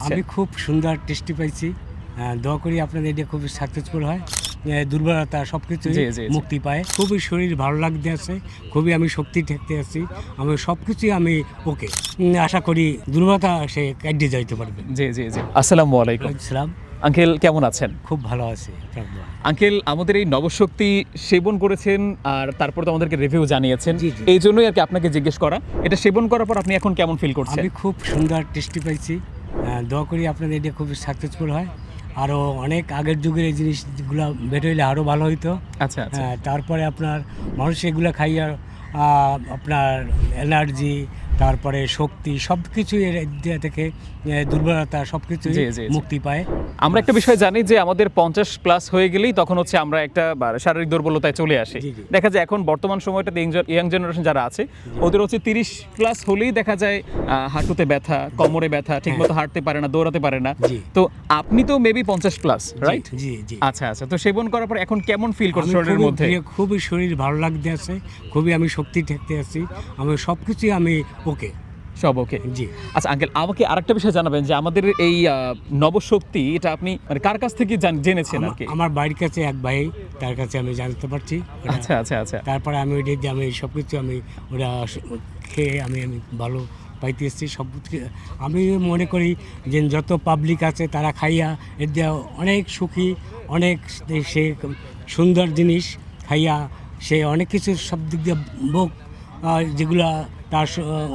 পেয়েছেন? আমি খুব সুন্দর টেস্টি পাইছি। দোয়া করি আপনাদের এটা খুব সাকসেসফুল হয়, দুর্বলতা সব কিছু জি, জি, জি। মুক্তি পায়। খুবই শরীর ভালো লাগতে আছে, খুবই আমি শক্তি ঠেকতে আছি, আমি সব কিছুই আমি ওকে। আশা করি দুর্বলতা সে কাটিয়ে যাইতে পারবে। জি জি জি। আসসালামু আলাইকুম সালাম। আঙ্কেল, কেমন আছেন? খুব ভালো আছে আপনার দোয়া। আঙ্কেল, আমাদের এই নবশক্তি সেবন করেছেন আর তারপর তো আমাদেরকে রিভিউ জানিয়েছেন, জি, জি। এই জন্যই আর কি আপনাকে জিজ্ঞেস করা, এটা সেবন করার পর আপনি এখন কেমন ফিল করছেন? আমি খুব সুন্দর টেস্টি পাইছি। দোয়া করি আপনাদের এটা খুব সাকসেসফুল হয়, আরও অনেক আগের যুগের এই জিনিসগুলো বের হইলে আরও ভালো হইতো। আচ্ছা আচ্ছা। তারপরে আপনার মানুষ এগুলো খাইয়া আপনার এনার্জি, তারপরে শক্তি সব কিছুই এর থেকে দুর্বলতা সব কিছুই জি, জি, জি। মুক্তি পায়। আমরা একটা বিষয় জানি যে আমাদের 50 প্লাস হয়ে গেলেই তখন হচ্ছে আমরা একটা শারীরিক দুর্বলতায় চলে আসি। জি, জি। দেখা যায় এখন বর্তমান সময়টাতে ইয়াং জেনারেশন যারা আছে ওদের হচ্ছে 30 প্লাস হলেই দেখা যায় হাঁটুতে ব্যথা, কোমরে ব্যথা, ঠিকমতো হাঁটতে পারে না, দৌড়াতে পারে না। জি। তো আপনি তো মেবি 50 প্লাস, রাইট? জি জি। আচ্ছা আচ্ছা। তো সেবন করার পর এখন কেমন ফিল করছেন আমি শরীরের মধ্যে? খুবই শরীর ভালো লাগতে আছে, খুবই আমি শক্তি ঠেকতে আছি, আমি সব কিছুই আমি ওকে। সব ওকে। জি। আচ্ছা আঙ্কেল, আমাকে আরেকটা বিষয় জানাবেন যে আমাদের এই নবশক্তি এটা আপনি মানে কার কাছ থেকে জেনেছেন আর কি? আমার বাড়ির কাছে এক ভাই, তার কাছে আমি জানতে পারছি। আচ্ছা আচ্ছা আচ্ছা। তারপরে আমি ওইটা দিয়ে আমি সব কিছু আমি ওরা খেয়ে আমি ভালো পাইতে এসেছি সব কিছু। আমি মনে করি যে যত পাবলিক আছে তারা খাইয়া এর দিয়ে অনেক সুখী, অনেক সে সুন্দর জিনিস খাইয়া সে অনেক কিছু সব দিক দিয়ে ভোগ, যেগুলা তার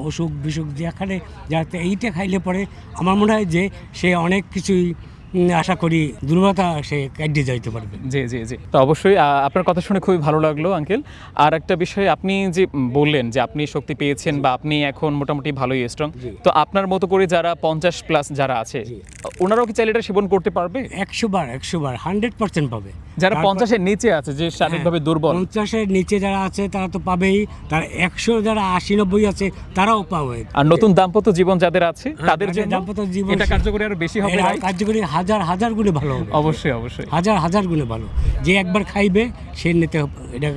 অসুখ বিসুখ যেখানে যাতে এইটা খাইলে পরে আমার মনে হয় যে সে অনেক কিছুই আশা করি দুর্বলতা সে কাটিয়ে যাইতে পারবে। জি জি জি। তো অবশ্যই আপনার কথা শুনে খুবই ভালো লাগলো আঙ্কেল। আর একটা বিষয় আপনি যে বললেন যে আপনি শক্তি পেয়েছেন বা আপনি এখন মোটামুটি ভালোই স্ট্রং, জি। তো আপনার মতো করে যারা 50 প্লাস যারা আছে জি। ওনারাও কি চাইলে এটা সেবন করতে পারবে? 100 বার 100% পাবে। যারা 50 এর নিচে আছে, যে শারীরিকভাবে দুর্বল? 50-এর নিচে যারা আছে তারা তো পাবেই, তার 100 যারা 80-90 আছে তারাও পাবে। আর নতুন দাম্পত্য জীবন যাদের আছে তাদের তাদের জন্য দাম্পত্য জীবন এটা কার্যকরী আরো বেশি হবে, এরা right? কার্যকরী হাজার গুণে ভালো হবে। অবশ্যই অবশ্যই। হাজার গুণে ভালো। যে একবার খাইবে সে এটা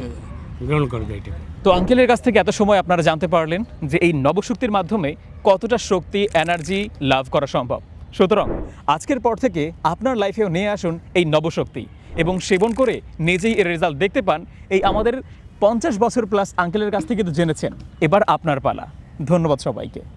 গ্রহণ করবে এটা। তো আঙ্কেলের কাছ থেকে এত সময় আপনারা জানতে পারলেন যে এই নবশক্তির মাধ্যমে কতটা শক্তি, এনার্জি লাভ করা সম্ভব। সুতরাং আজকের পর থেকে আপনার লাইফেও নিয়ে আসুন এই নবশক্তি এবং সেবন করে নিজেই এর রেজাল্ট দেখতে পান। এই আমাদের 50 বছর প্লাস আঙ্কেলের কাছ থেকে তো জেনেছেন, এবার আপনার পালা। ধন্যবাদ সবাইকে।